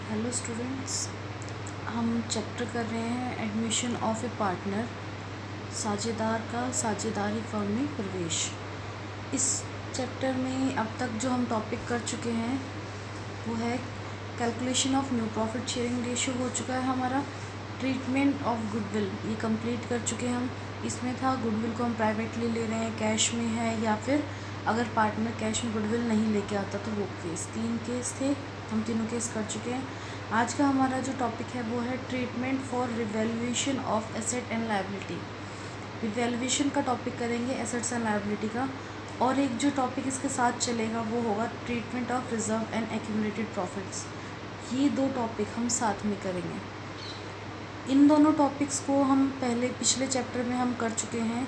Hello students, हम chapter कर रहे हैं एडमिशन ऑफ ए पार्टनर, साझेदार का साझेदारी फर्म में प्रवेश। इस चैप्टर में अब तक जो हम टॉपिक कर चुके हैं वो है calculation of new profit sharing ratio हो चुका है हमारा। ट्रीटमेंट ऑफ गुडविल ये कंप्लीट कर चुके हैं हम। इसमें था गुडविल को हम प्राइवेटली ले रहे हैं, कैश में है, या फिर अगर पार्टनर कैश में गुडविल नहीं लेके आता तो वो केस। 3 केस थे, हम तीनों केस कर चुके हैं। आज का हमारा जो टॉपिक है वो है treatment for revaluation of asset and liability. Revaluation का टॉपिक करेंगे, एसेट्स एंड लायबिलिटी का। और एक जो टॉपिक इसके साथ चलेगा वो होगा treatment of reserve and accumulated profits. ये 2 टॉपिक हम साथ में करेंगे। इन दोनों टॉपिक्स को हम पिछले चैप्टर में हम कर चुके हैं,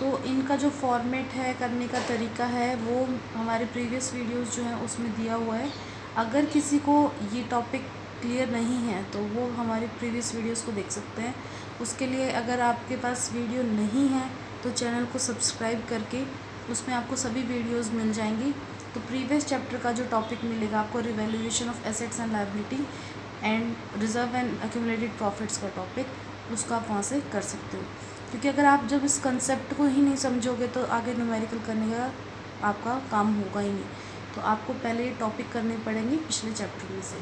तो इनका जो फॉर्मेट है, करने का तरीका है, वो हमारे प्रीवियस वीडियोस जो हैं उसमें दिया हुआ है। अगर किसी को ये टॉपिक क्लियर नहीं है तो वो हमारे प्रीवियस वीडियोस को देख सकते हैं। उसके लिए अगर आपके पास वीडियो नहीं है तो चैनल को सब्सक्राइब करके उसमें आपको सभी वीडियोस मिल जाएंगी। तो प्रीवियस चैप्टर का जो टॉपिक मिलेगा आपको, revaluation of assets and liability and reserve and accumulated profits का टॉपिक, उसको आप वहाँ से कर सकते हो। क्योंकि अगर आप जब इस कंसेप्ट को ही नहीं समझोगे तो आगे न्यूमेरिकल करने का आपका काम होगा ही नहीं। तो आपको पहले ये टॉपिक करने पड़ेंगे पिछले चैप्टर में से,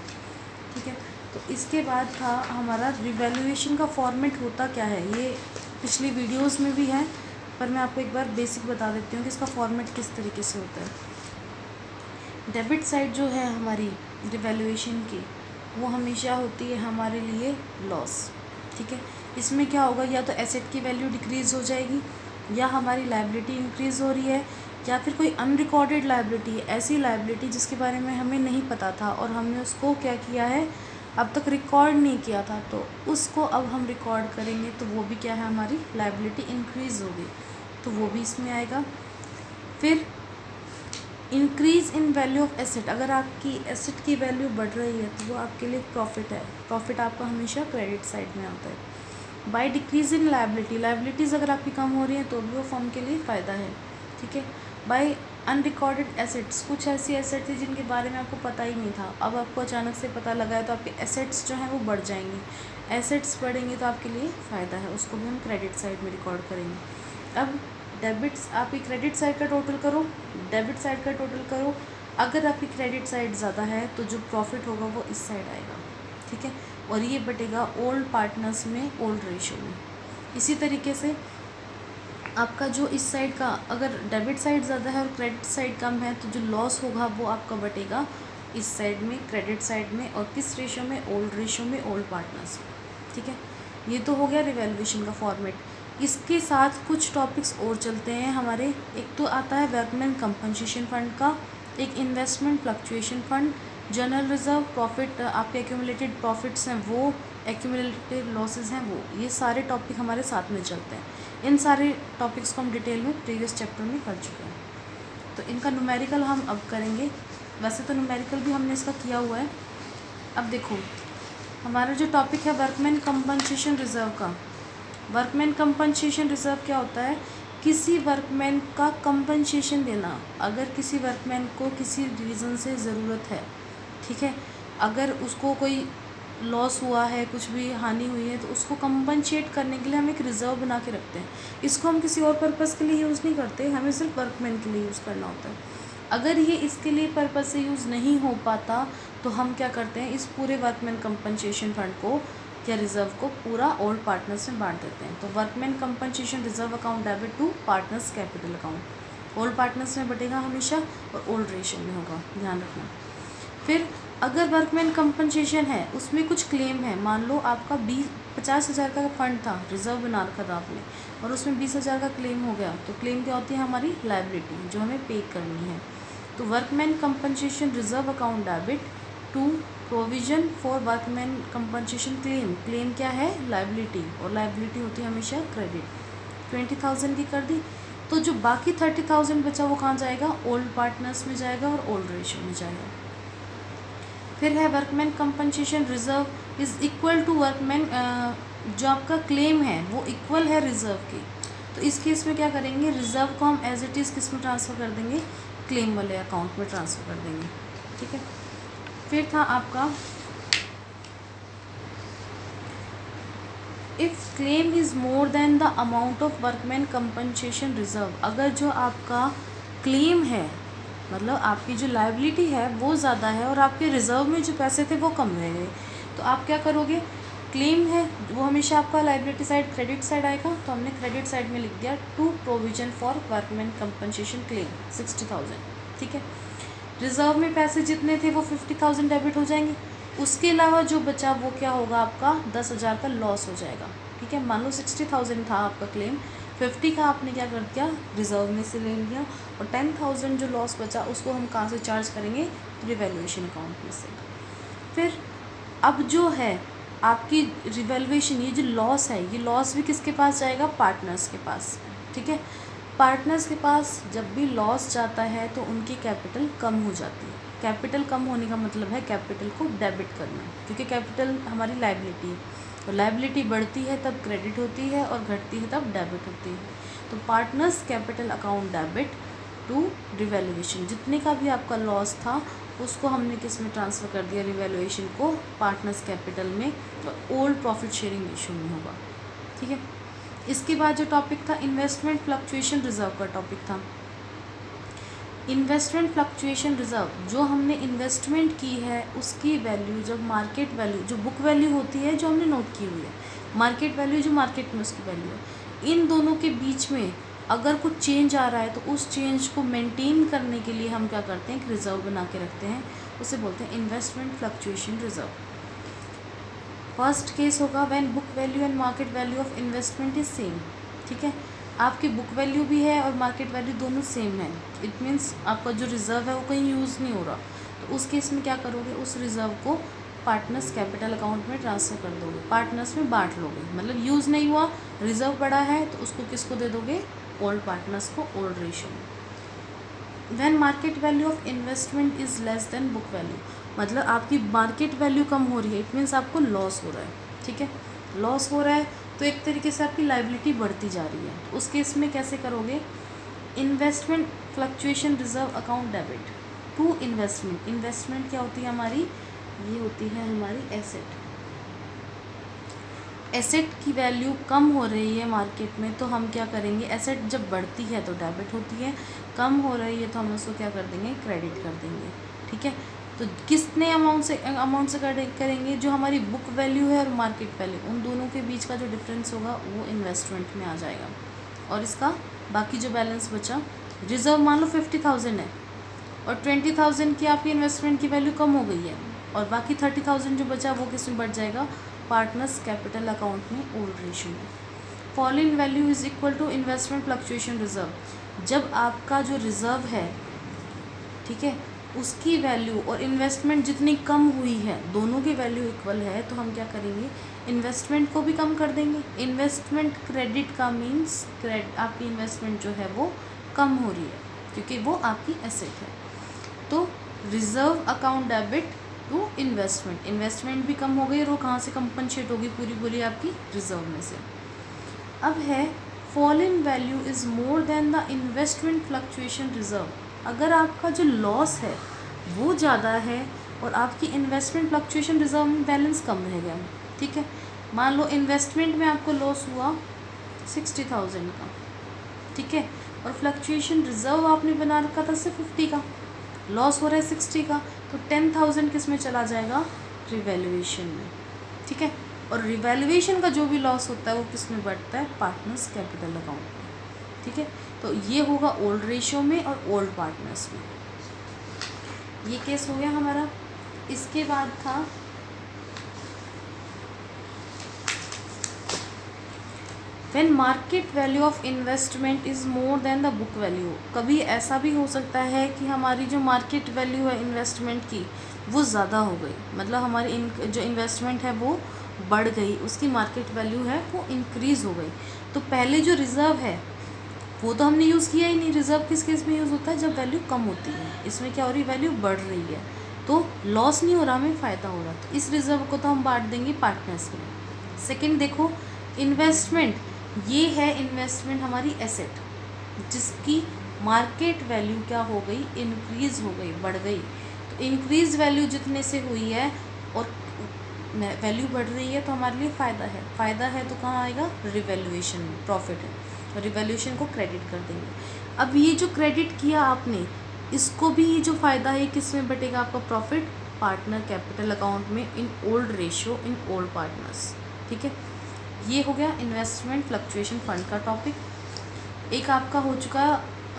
ठीक है। तो इसके बाद था हमारा रिवैल्यूएशन का फॉर्मेट होता क्या है। ये पिछली वीडियोस में भी है, पर मैं आपको एक बार बेसिक बता देती हूँ कि इसका फॉर्मेट किस तरीके से होता है। डेबिट साइड जो है हमारी रिवैल्यूएशन की, वो हमेशा होती है हमारे लिए लॉस, ठीक है। इसमें क्या होगा, या तो एसेट की वैल्यू डिक्रीज़ हो जाएगी, या हमारी लायबिलिटी इंक्रीज़ हो रही है, या फिर कोई अनरिकॉर्डेड लायबिलिटी है, ऐसी लायबिलिटी जिसके बारे में हमें नहीं पता था और हमने उसको क्या किया है, अब तक रिकॉर्ड नहीं किया था, तो उसको अब हम रिकॉर्ड करेंगे तो वो भी क्या है, हमारी लायबिलिटी इंक्रीज़ होगी, तो वो भी इसमें आएगा। फिर increase in value of asset, अगर आपकी एसेट की वैल्यू बढ़ रही है तो वो आपके लिए प्रॉफिट है। प्रॉफिट आपका हमेशा क्रेडिट साइड में आता है। By decrease in liability, liabilities अगर आपकी कम हो रही हैं तो भी वो फर्म के लिए फ़ायदा है, ठीक है। बाय अनरिकॉर्डेड एसेट्स, कुछ ऐसी एसेट थी जिनके बारे में आपको पता ही नहीं था, अब आपको अचानक से पता लगा है तो आपके एसेट्स जो हैं वो बढ़ जाएंगी। एसेट्स बढ़ेंगी तो आपके लिए फ़ायदा है, उसको भी हम क्रेडिट साइड में रिकॉर्ड करेंगे। अब डेबिट्स, आपकी क्रेडिट साइड का टोटल करो, डेबिट साइड का टोटल करो। अगर आपकी क्रेडिट साइड ज़्यादा है तो जो प्रॉफिट होगा वो इस साइड आएगा, ठीक है। और ये बटेगा ओल्ड पार्टनर्स में, ओल्ड रेशियो में। इसी तरीके से आपका जो इस साइड का, अगर डेबिट साइड ज़्यादा है और क्रेडिट साइड कम है तो जो लॉस होगा वो आपका बटेगा इस साइड में, क्रेडिट साइड में। और किस रेशियो में, ओल्ड रेशियो में, ओल्ड पार्टनर्स में, ठीक है। ये तो हो गया रिवैल्यूएशन का फॉर्मेट। इसके साथ कुछ टॉपिक्स और चलते हैं हमारे। एक तो आता है वर्कमैन कंपनसेशन फंड का, एक investment fluctuation fund, general reserve, profit, आपके एक्यूमुलेटेड प्रॉफिट्स हैं वो, एक्यूमुलेटेड लॉसेस हैं वो। ये सारे टॉपिक हमारे साथ में चलते हैं। इन सारे टॉपिक्स को हम डिटेल में प्रीवियस चैप्टर में कर चुके हैं। तो इनका न्यूमेरिकल हम अब करेंगे। वैसे तो न्यूमेरिकल भी हमने इसका किया हुआ है। अब देखो, हमारा जो टॉपिक है वर्कमैन कंपनसेशन रिजर्व का। वर्कमैन कंपनसेशन रिजर्व क्या होता है, किसी वर्कमैन का कंपनसेशन देना। अगर किसी वर्कमैन को किसी रीज़न से ज़रूरत है, ठीक है, अगर उसको कोई लॉस हुआ है, कुछ भी हानि हुई है, तो उसको कंपनसेट करने के लिए हम एक रिज़र्व बना के रखते हैं। इसको हम किसी और पर्पज़ के लिए यूज़ नहीं करते, हमें सिर्फ वर्कमैन के लिए यूज़ करना होता है। अगर ये इसके लिए पर्पज़ से यूज़ नहीं हो पाता तो हम क्या करते हैं, इस पूरे वर्कमैन कंपनसेशन फंड को या रिज़र्व को पूरा ओल्ड पार्टनर्स में बांट देते हैं। तो workman compensation reserve account debit to partners capital account, old partners में बटेगा हमेशा और ओल्ड रेशियो में होगा, ध्यान रखना। फिर अगर वर्कमैन कंपनसेशन है, उसमें कुछ क्लेम है, मान लो आपका 50,000 का फंड था, रिजर्व बना रखा था आपने, और उसमें 20,000 का क्लेम हो गया, तो क्लेम क्या होती है, हमारी लायबिलिटी जो हमें पे करनी है। तो workman compensation reserve account debit to provision for workman compensation claim, claim क्या है, लायबिलिटी, और लायबिलिटी होती है हमेशा क्रेडिट। 20,000 की कर दी, तो जो बाकी 30,000 बचा वो कहाँ जाएगा, ओल्ड पार्टनर्स में जाएगा और ओल्ड रेशियो में जाएगा। फिर है workman compensation reserve is equal to workman, जो आपका क्लेम है वो इक्वल है रिजर्व की। तो इस केस में क्या करेंगे, रिजर्व को हम एज इट इज़ किस में ट्रांसफ़र कर देंगे, क्लेम वाले अकाउंट में ट्रांसफ़र कर देंगे, ठीक है। फिर था आपका if claim is more than the amount of workman compensation reserve, अगर जो आपका क्लेम है मतलब आपकी जो लायबिलिटी है वो ज़्यादा है और आपके रिज़र्व में जो पैसे थे वो कम रह गए, तो आप क्या करोगे, क्लेम है वो हमेशा आपका लायबिलिटी साइड क्रेडिट साइड आएगा, तो हमने क्रेडिट साइड में लिख दिया to provision for workman compensation claim 60,000, ठीक है। रिज़र्व में पैसे जितने थे वो 50,000 डेबिट हो जाएंगे, उसके अलावा जो बचा वो क्या होगा, आपका 10,000 का लॉस हो जाएगा, ठीक है। मान लो 60,000 था आपका क्लेम, 50 का आपने क्या कर दिया, रिज़र्व में से ले लिया, और 10,000 जो लॉस बचा उसको हम कहाँ से चार्ज करेंगे, रिवैल्यूएशन अकाउंट में से। फिर अब जो है आपकी रिवैल्यूएशन, ये जो लॉस है ये लॉस भी किसके पास जाएगा, पार्टनर्स के पास, ठीक है। पार्टनर्स के पास जब भी लॉस जाता है तो उनकी कैपिटल कम हो जाती है। कैपिटल कम होने का मतलब है कैपिटल को डेबिट करना, क्योंकि कैपिटल हमारी लायबिलिटी है, तो लायबिलिटी बढ़ती है तब क्रेडिट होती है और घटती है तब डेबिट होती है। तो partners capital account debit to revaluation, जितने का भी आपका लॉस था उसको हमने किस में ट्रांसफ़र कर दिया, रिवैल्यूएशन को पार्टनर्स कैपिटल में, तो ओल्ड प्रॉफिट शेयरिंग रेशियो में होगा, ठीक है। इसके बाद जो टॉपिक था इन्वेस्टमेंट फ्लक्चुएशन रिजर्व का टॉपिक था। इन्वेस्टमेंट फ्लक्चुएशन रिजर्व, जो हमने इन्वेस्टमेंट की है उसकी वैल्यू जब मार्केट वैल्यू, जो बुक वैल्यू होती है जो हमने नोट की हुई है, मार्केट वैल्यू जो मार्केट में उसकी वैल्यू है, इन दोनों के बीच में अगर कुछ चेंज आ रहा है तो उस चेंज को मेंटेन करने के लिए हम क्या करते हैं, एक रिज़र्व बना के रखते हैं, उसे बोलते हैं investment fluctuation reserve. First case होगा when book value and market value of investment is same, ठीक है। आपकी बुक वैल्यू भी है और मार्केट वैल्यू दोनों सेम है, इट मीन्स आपका जो रिज़र्व है वो कहीं यूज़ नहीं हो रहा, तो उस केस में क्या करोगे, उस रिज़र्व को पार्टनर्स कैपिटल अकाउंट में ट्रांसफ़र कर दोगे, पार्टनर्स में बांट लोगे, मतलब यूज़ नहीं हुआ, रिज़र्व बड़ा है तो उसको किसको दे दोगे, ओल्ड पार्टनर्स को, ओल्ड रेशियो में। When market value of investment is less than book value, मतलब आपकी मार्केट वैल्यू कम हो रही है, इट मीन्स आपको लॉस हो रहा है, ठीक है। लॉस हो रहा है तो एक तरीके से आपकी लायबिलिटी बढ़ती जा रही है, तो उस केस में कैसे करोगे, investment fluctuation reserve account debit to investment. Investment क्या होती है हमारी, ये होती है हमारी एसेट। एसेट की वैल्यू कम हो रही है मार्केट में तो हम क्या करेंगे, एसेट जब बढ़ती है तो डेबिट होती है, कम हो रही है तो हम उसको क्या कर देंगे, क्रेडिट कर देंगे, ठीक है। तो कितने अमाउंट से करेंगे, जो हमारी बुक वैल्यू है और मार्केट वैल्यू, उन दोनों के बीच का जो डिफरेंस होगा वो इन्वेस्टमेंट में आ जाएगा, और इसका बाकी जो बैलेंस बचा, रिजर्व मान लो 50,000 है और 20,000 की आपकी इन्वेस्टमेंट की वैल्यू कम हो गई है, और बाकी 30,000 जो बचा वो किस में बढ़ जाएगा, पार्टनर्स कैपिटल अकाउंट में, ओल्ड रेशियो में। Fall in value is equal to investment fluctuation reserve, जब आपका जो रिजर्व है, ठीक है, उसकी वैल्यू और इन्वेस्टमेंट जितनी कम हुई है, दोनों की वैल्यू इक्वल है, तो हम क्या करेंगे, इन्वेस्टमेंट को भी कम कर देंगे। इन्वेस्टमेंट क्रेडिट का मीन्स आपकी इन्वेस्टमेंट जो है वो कम हो रही है क्योंकि वो आपकी एसेट है, तो reserve account debit to investment, investment भी कम हो गई और वो कहाँ से कंपनसेट होगी, पूरी आपकी रिजर्व में से। अब है fall in value is more than the investment fluctuation reserve, अगर आपका जो लॉस है वो ज़्यादा है और आपकी इन्वेस्टमेंट फ्लक्चुएशन रिजर्व में बैलेंस कम रह गया, ठीक है। मान लो इन्वेस्टमेंट में आपको लॉस हुआ 60,000 का, ठीक है, और फ्लक्चुएशन रिजर्व आपने बना रखा था सिर्फ 50 का, लॉस हो रहा है 60 का, तो 10,000 किस में चला जाएगा, रिवैल्यूएशन में, ठीक है। और रिवैल्यूएशन का जो भी लॉस होता है वो किस में बढ़ता है, पार्टनर्स कैपिटल अकाउंट में, ठीक है। तो ये होगा ओल्ड रेशियो में और ओल्ड पार्टनर्स में, ये केस हो गया हमारा। इसके बाद था when market value of investment is more than the book value, कभी ऐसा भी हो सकता है कि हमारी जो मार्केट वैल्यू है इन्वेस्टमेंट की वो ज़्यादा हो गई, मतलब हमारी जो इन्वेस्टमेंट है वो बढ़ गई, उसकी मार्केट वैल्यू है वो इंक्रीज़ हो गई, तो पहले जो रिज़र्व है वो तो हमने यूज़ किया ही नहीं। रिज़र्व किस केस में यूज़ होता है, जब वैल्यू कम होती है, इसमें क्या हो रही है, वैल्यू बढ़ रही है, तो लॉस नहीं हो रहा, हमें फ़ायदा हो रहा, तो इस रिज़र्व को तो हम बांट देंगे पार्टनर्स में। सेकंड देखो, इन्वेस्टमेंट, ये है इन्वेस्टमेंट हमारी एसेट जिसकी मार्केट वैल्यू क्या हो गई, इंक्रीज़ हो गई, बढ़ गई, तो इंक्रीज़ वैल्यू जितने से हुई है और वैल्यू बढ़ रही है तो हमारे लिए फ़ायदा है तो कहाँ आएगा, रिवैल्यूएशन में, प्रॉफिट है तो रिवैल्यूएशन को क्रेडिट कर देंगे। अब ये जो क्रेडिट किया आपने, इसको भी जो फ़ायदा है किस में बटेगा आपका प्रॉफिट, पार्टनर कैपिटल अकाउंट में in old ratio in old partners. ठीक है, ये हो गया इन्वेस्टमेंट फ्लक्चुएशन फंड का टॉपिक। एक आपका हो चुका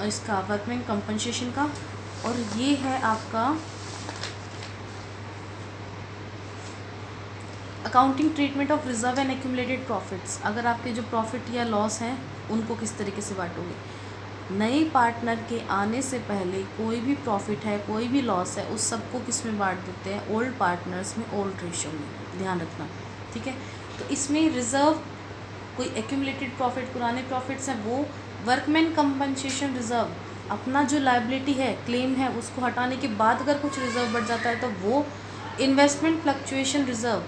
इसका वर्कमैन कंपनसेशन का, और ये है आपका accounting treatment of reserve and accumulated profits. अगर आपके जो प्रॉफिट या लॉस हैं उनको किस तरीके से बांटोगे। नए पार्टनर के आने से पहले कोई भी प्रॉफिट है, कोई भी लॉस है, उस सबको किस में बांट देते हैं, ओल्ड पार्टनर्स में, ओल्ड रेशियो में, ध्यान रखना। ठीक है, तो इसमें रिजर्व कोई एक्यूमुलेटेड प्रॉफिट, पुराने प्रॉफिट्स हैं, वो वर्कमैन कंपनसेशन रिजर्व, अपना जो लायबिलिटी है, क्लेम है, उसको हटाने के बाद अगर कुछ रिजर्व बढ़ जाता है तो वो investment fluctuation reserve.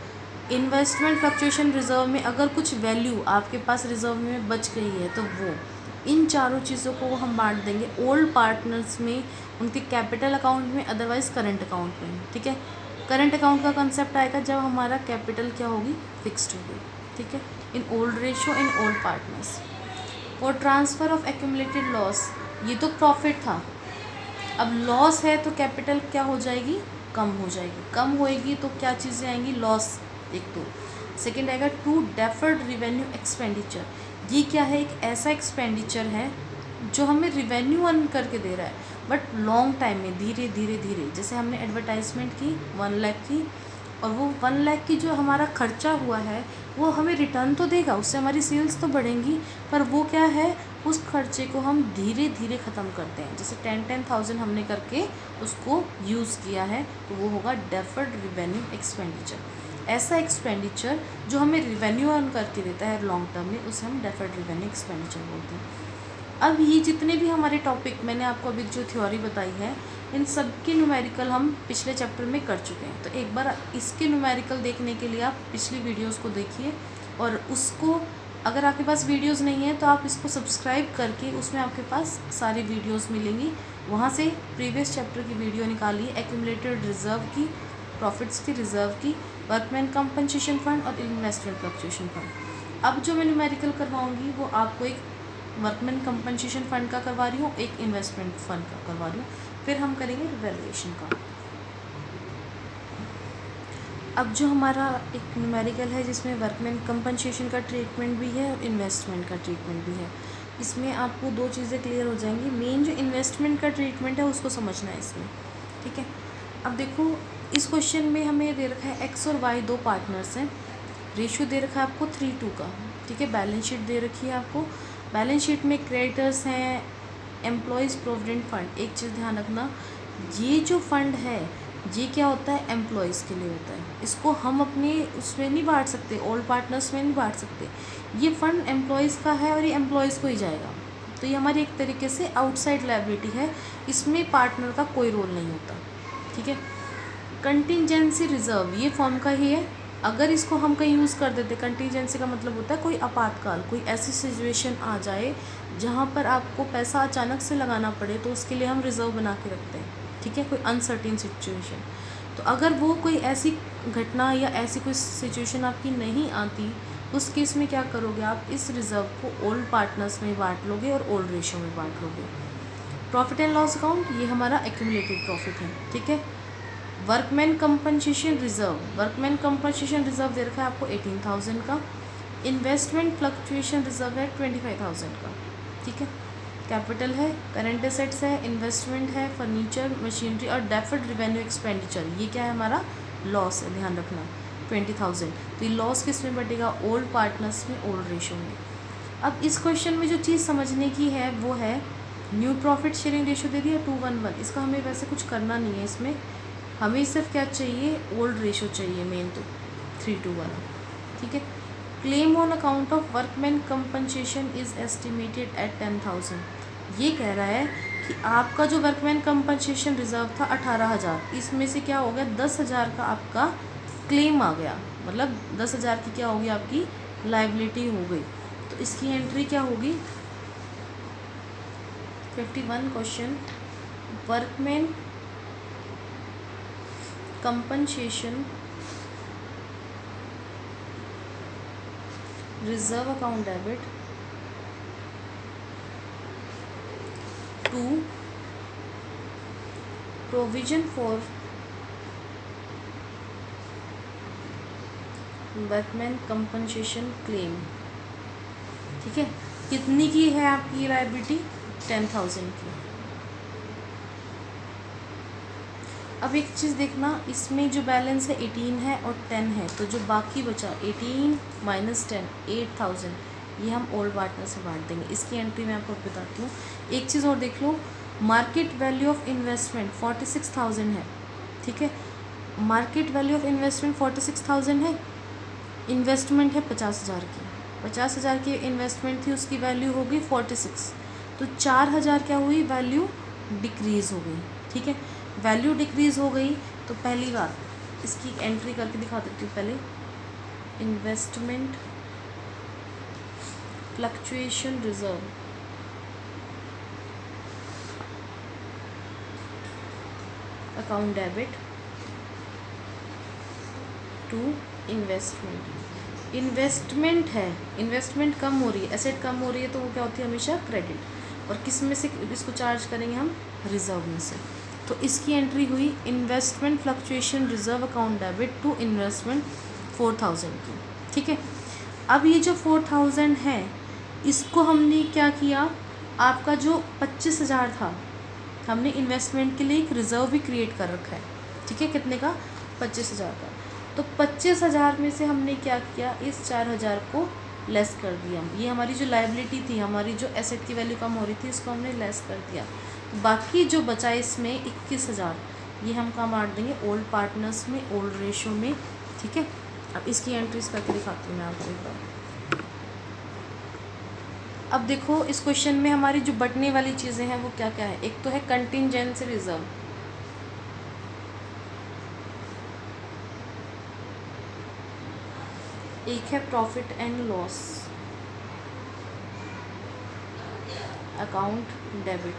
Investment fluctuation reserve में अगर कुछ वैल्यू आपके पास रिजर्व में बच गई है तो वो, इन चारों चीज़ों को हम बांट देंगे ओल्ड पार्टनर्स में, उनके कैपिटल अकाउंट में, अदरवाइज़ करंट अकाउंट में। ठीक है, करंट अकाउंट का कंसेप्ट आएगा जब हमारा कैपिटल क्या होगी, फिक्स्ड होगी। ठीक है, in old ratio in old partners. और ट्रांसफ़र ऑफ एक्यूमुलेटेड लॉस, ये तो प्रॉफिट था, अब लॉस है तो कैपिटल क्या हो जाएगी, कम हो जाएगी। कम होएगी तो क्या चीज़ें आएंगी, लॉस एक तो। सेकेंड आएगा टू डेफर्ड रिवेन्यू एक्सपेंडिचर। ये क्या है, एक ऐसा एक्सपेंडिचर है जो हमें रिवेन्यू अर्न करके दे रहा है बट लॉन्ग टाइम में, धीरे धीरे धीरे। जैसे हमने एडवर्टाइजमेंट की 1 लाख की, और वो 1 लाख की जो हमारा खर्चा हुआ है वो हमें रिटर्न तो देगा, उससे हमारी सेल्स तो बढ़ेंगी, पर वो क्या है, उस खर्चे को हम धीरे धीरे ख़त्म करते हैं। जैसे 10,000 हमने करके उसको यूज़ किया है तो वो होगा डेफर्ड रिवेन्यू एक्सपेंडिचर। ऐसा एक्सपेंडिचर जो हमें रिवेन्यू अर्न करके देता है लॉन्ग टर्म में, उसे हम डेफर्ड रिवेन्यू एक्सपेंडिचर बोलते हैं। अब ये जितने भी हमारे टॉपिक मैंने आपको अभी जो थ्योरी बताई है, इन सब के न्यूमेरिकल हम पिछले चैप्टर में कर चुके हैं। तो एक बार इसके न्यूमेरिकल देखने के लिए आप पिछली वीडियोस को देखिए, और उसको अगर आपके पास वीडियोस नहीं है तो आप इसको सब्सक्राइब करके, उसमें आपके पास सारी वीडियोस मिलेंगी, वहाँ से प्रीवियस चैप्टर की वीडियो निकालिए, एक्यूमुलेटेड रिजर्व की, प्रॉफिट्स की, रिजर्व की, वर्कमैन कंपनसेशन फंड और इन्वेस्टमेंट फ्लक्चुएशन फंड। अब जो मैं न्यूमेरिकल करवाऊँगी वो आपको एक वर्कमैन कंपनसेशन फंड का करवा रही हूँ, एक इन्वेस्टमेंट फंड का करवा रही हूँ, फिर हम करेंगे रिवैल्यूएशन का। अब जो हमारा एक न्यूमेरिकल है जिसमें वर्कमैन कंपनसेशन का ट्रीटमेंट भी है और इन्वेस्टमेंट का ट्रीटमेंट भी है, इसमें आपको दो चीज़ें क्लियर हो जाएंगी। मेन जो इन्वेस्टमेंट का ट्रीटमेंट है उसको समझना है इसमें। ठीक है, अब देखो इस क्वेश्चन में हमें दे रखा है एक्स और वाई दो पार्टनर्स हैं, रेशियो दे रखा है आपको 3:2 का। ठीक है, बैलेंस शीट दे रखी है आपको, बैलेंस शीट में क्रेडिटर्स हैं, एम्प्लॉयज़ प्रोविडेंट फंड। एक चीज़ ध्यान रखना, ये जो फंड है ये क्या होता है, एम्प्लॉयज़ के लिए होता है, इसको हम अपने उसमें नहीं बांट सकते, ओल्ड पार्टनर्स में नहीं बांट सकते। ये फंड एम्प्लॉयज़ का है और ये एम्प्लॉयज़ को ही जाएगा, तो ये हमारी एक तरीके से आउटसाइड लायबिलिटी है, इसमें पार्टनर का कोई रोल नहीं होता। ठीक है, कंटिजेंसी रिजर्व ये फॉर्म का ही है, अगर इसको हम कहीं यूज़ कर देते, कंटिजेंसी का मतलब होता है कोई आपातकाल, कोई ऐसी सिचुएशन आ जाए जहाँ पर आपको पैसा अचानक से लगाना पड़े तो उसके लिए हम रिज़र्व बना के रखते हैं। ठीक है, कोई अनसर्टेन सिचुएशन, तो अगर वो कोई ऐसी घटना या ऐसी कोई सिचुएशन आपकी नहीं आती, उस केस में क्या करोगे आप, इस रिज़र्व को ओल्ड पार्टनर्स में बांट लोगे और ओल्ड रेशियो में बांट लोगे। प्रॉफिट एंड लॉस अकाउंट ये हमारा एक्यूमुलेटेड प्रॉफिट है। ठीक है, workman compensation reserve, workman compensation reserve दे रखा है आपको 18,000 का, इन्वेस्टमेंट फ्लक्चुएशन रिजर्व है 25,000 का। ठीक है, कैपिटल है, करंट एसेट्स है, इन्वेस्टमेंट है, फर्नीचर, मशीनरी और डेफर्ड रिवेन्यू एक्सपेंडिचर, ये क्या है हमारा लॉस है, ध्यान रखना 20,000। तो ये लॉस किस में बटेगा, ओल्ड पार्टनर्स में, ओल्ड रेशियो में। अब इस क्वेश्चन में जो चीज़ समझने की है वो है न्यू प्रॉफिट शेयरिंग रेशियो दे दिया 2:1, इसका हमें वैसे कुछ करना नहीं है, इसमें हमें सिर्फ क्या चाहिए, ओल्ड रेशो चाहिए मेन तो 3:2 वाला। ठीक है, claim on account of workman compensation is estimated at 10,000। ये कह रहा है कि आपका जो वर्कमैन कंपनसेशन रिजर्व था 18,000, इसमें से क्या हो गया, 10,000 का आपका क्लेम आ गया, मतलब 10,000 की क्या होगी, आपकी लाइबिलिटी हो गई। तो इसकी एंट्री क्या होगी, 51 question, workman compensation reserve account debit to provision for workman compensation claim. ठीक है, कितनी की है आपकी लायबिलिटी? 10,000 की। अब एक चीज़ देखना, इसमें जो बैलेंस है 18 है और 10 है, तो जो बाकी बचा 18 माइनस 10 8,000, ये हम ओल्ड पार्टनर से बांट देंगे। इसकी एंट्री मैं आपको बताती हूँ। एक चीज़ और देख लो, मार्केट वैल्यू ऑफ इन्वेस्टमेंट 46,000 है। ठीक है, मार्केट वैल्यू ऑफ इन्वेस्टमेंट 46,000 है, इन्वेस्टमेंट है 50,000 की। 50,000 की इन्वेस्टमेंट थी, उसकी वैल्यू होगी 46, तो 4,000 क्या हुई? वैल्यू डिक्रीज़ हो गई। ठीक है, वैल्यू डिक्रीज़ हो गई तो पहली बात इसकी एंट्री करके दिखा देती हूँ। पहले investment fluctuation reserve, account debit to investment. Investment है, इन्वेस्टमेंट कम हो रही है, एसेट कम हो रही है, तो वो क्या होती है? हमेशा क्रेडिट। और किस में से इसको चार्ज करेंगे हम? रिजर्व में से। तो इसकी एंट्री हुई investment fluctuation reserve account debit to investment 4,000 की। ठीक है, अब ये जो 4,000 है, इसको हमने क्या किया? आपका जो 25,000 था, हमने इन्वेस्टमेंट के लिए एक रिज़र्व भी क्रिएट कर रखा है। ठीक है, कितने का? 25,000 का। तो 25,000 में से हमने क्या किया? इस 4,000 को लेस कर दिया। ये हमारी जो लायबिलिटी थी, हमारी जो एसेट की वैल्यू कम हो रही थी, इसको हमने लेस कर दिया। बाकी जो बचा इसमें 21,000, ये हम कहाँ बांट देंगे? ओल्ड पार्टनर्स में, ओल्ड रेशो में। ठीक है, अब इसकी एंट्रीज करके दिखाती हूँ मैं आपको एक बार। अब देखो, इस क्वेश्चन में हमारी जो बटने वाली चीज़ें हैं वो क्या क्या है? एक तो है कंटिंजेंसी रिजर्व, एक है profit and loss account debit,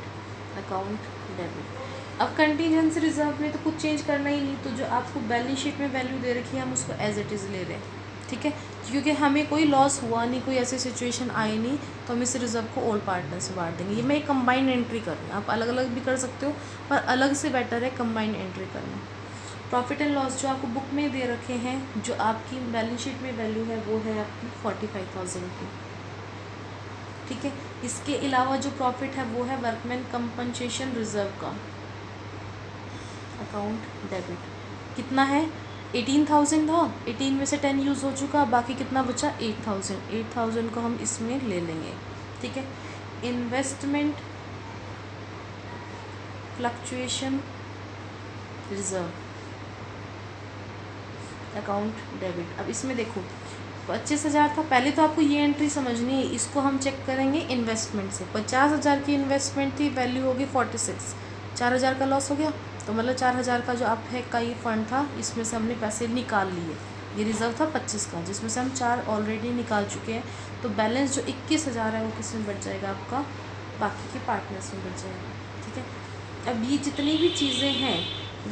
account debit. अब कंटिजेंसी रिजर्व में तो कुछ चेंज करना ही नहीं, तो जो आपको बैलेंस शीट में वैल्यू दे रखी है हम उसको एज इट इज़ ले रहे हैं। ठीक है, क्योंकि हमें कोई लॉस हुआ नहीं, कोई ऐसी सिचुएशन आई नहीं, तो हम इस रिजर्व को ओल्ड पार्टनर से बांट देंगे। ये मैं एक कंबाइंड एंट्री कर रही हूँ, आप अलग अलग भी कर सकते हो, पर अलग से बेटर है कंबाइंड एंट्री करना। प्रॉफिट एंड लॉस जो आपको बुक में दे रखे हैं, जो आपकी बैलेंस शीट में वैल्यू है वो है आपकी 45,000 की। ठीक है, इसके अलावा जो प्रॉफिट है वो है वर्कमैन कंपनसेशन रिजर्व का, अकाउंट डेबिट। कितना है? 18,000 था, 18 में से 10 यूज़ हो चुका, बाकी कितना बचा? 8,000। 8,000 को हम इसमें ले लेंगे। ठीक है, investment fluctuation reserve, account debit. अब इसमें देखो 25,000 था, पहले तो आपको ये एंट्री समझनी है, इसको हम चेक करेंगे इन्वेस्टमेंट से। 50,000 की इन्वेस्टमेंट थी, वैल्यू होगी 46, 4,000 का लॉस हो गया, तो मतलब 4,000 का जो आप है का ये फंड था, इसमें से हमने पैसे निकाल लिए। ये रिजर्व था 25 का, जिसमें से हम 4 ऑलरेडी निकाल चुके हैं, तो बैलेंस जो 21,000 है वो किस में बच जाएगा? आपका बाकी के पार्टनर्स में बच जाएगा। ठीक है, अब ये जितनी भी चीज़ें हैं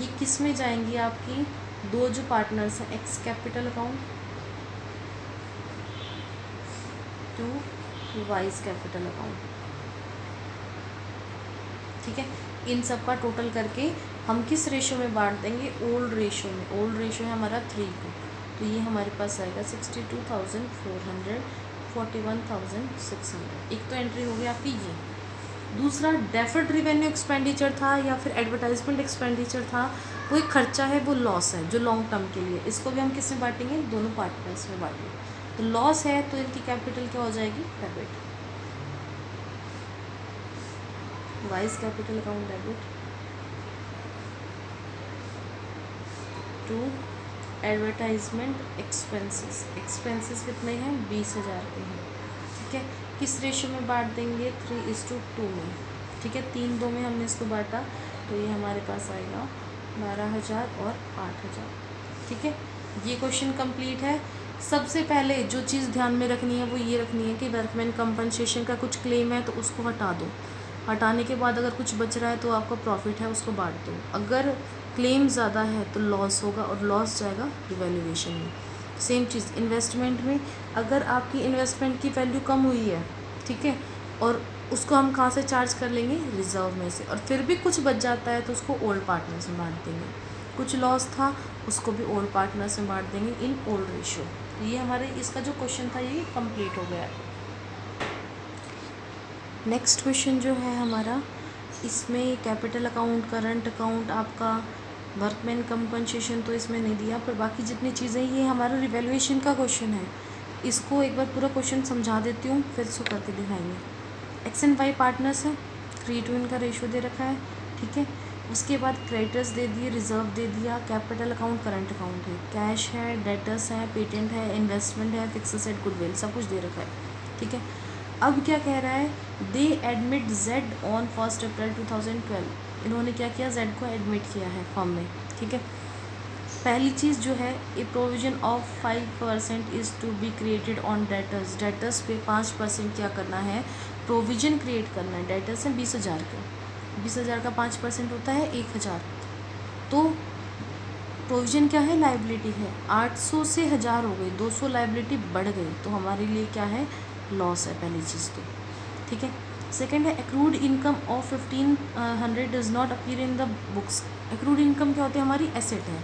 ये किस में जाएंगी? आपकी दो जो पार्टनर्स हैं, X capital account to Y's capital account. ठीक है, इन सब का टोटल करके हम किस रेशो में बांट देंगे? ओल्ड रेशो में। ओल्ड रेशो है हमारा 3 को, तो ये हमारे पास आएगा 62,400, 41,600। एक तो एंट्री हो गई आपकी ये। दूसरा डेफर्ड रिवेन्यू एक्सपेंडिचर था या फिर एडवर्टाइजमेंट एक्सपेंडिचर था, वो एक खर्चा है, वो लॉस है जो लॉन्ग टर्म के लिए। इसको भी हम किस में बांटेंगे? दोनों पार्टनर्स में बांटेंगे। तो लॉस है तो इनकी कैपिटल क्या हो जाएगी? Debit. Y's capital account debit to advertisement expenses. Expenses कितने हैं? 20,000 के हैं। ठीक है, किस रेशियो में बांट देंगे? 3:2 में। ठीक है, 3-2 में हमने इसको बांटा, तो ये हमारे पास आएगा 12,000 और 8,000। ठीक है, ये क्वेश्चन कंप्लीट है। सबसे पहले जो चीज़ ध्यान में रखनी है वो ये रखनी है कि वर्कमैन कंपनसेशन का कुछ क्लेम है तो उसको हटा दो। हटाने के बाद अगर कुछ बच रहा है तो आपका प्रॉफिट है, उसको बांट दो। अगर क्लेम ज़्यादा है तो लॉस होगा और लॉस जाएगा रिवैल्यूएशन में। सेम चीज़ इन्वेस्टमेंट में, अगर आपकी इन्वेस्टमेंट की वैल्यू कम हुई है, ठीक है, और उसको हम कहाँ से चार्ज कर लेंगे, रिजर्व में से, और फिर भी कुछ बच जाता है तो उसको ओल्ड पार्टनर्स में बांट देंगे। कुछ लॉस था उसको भी ओल्ड पार्टनर्स में बांट देंगे इन ओल्ड रेशो। ये हमारे इसका जो क्वेश्चन था ये कंप्लीट हो गया है। नेक्स्ट क्वेश्चन जो है हमारा, इसमें कैपिटल अकाउंट, करंट अकाउंट, आपका वर्कमैन कंपनसेशन तो इसमें नहीं दिया, पर बाकी जितनी चीज़ें, ये हमारा रिवैल्यूएशन का क्वेश्चन है। इसको एक बार पूरा क्वेश्चन समझा देती हूँ, फिर इसको करके दिखाएंगे। एक्स एंड वाई पार्टनर्स है, 3:1 का रेशो दे रखा है, ठीक है। उसके बाद क्रेडिटर्स दे दिए, रिजर्व दे दिया, कैपिटल अकाउंट, करंट अकाउंट है, कैश है, डेटर्स है, पेटेंट है, इन्वेस्टमेंट है, फिक्स एसेट, गुडविल, सब कुछ दे रखा है, ठीक है। अब क्या कह रहा है, दे एडमिट जेड ऑन 1 अप्रैल 2012। इन्होंने क्या किया, जेड को एडमिट किया है फॉर्म में, ठीक है। पहली चीज़ जो है, a provision of 5% is to be created on debtors. Debtors पे 5% क्या करना है, प्रोविजन क्रिएट करना है। डेटर्स हैं 20,000 के, 20,000 का 5% होता है 1,000। तो प्रोविजन क्या है, लाइबिलिटी है, 800 से 1,000 हो गई, 200 लाइबिलिटी बढ़ गई, तो हमारे लिए क्या है, लॉस है पहली चीज़ तो, ठीक है। सेकेंड है, accrued income of 1,500 does not appear in the books. Accrued income क्या होती है, हमारी एसेट है,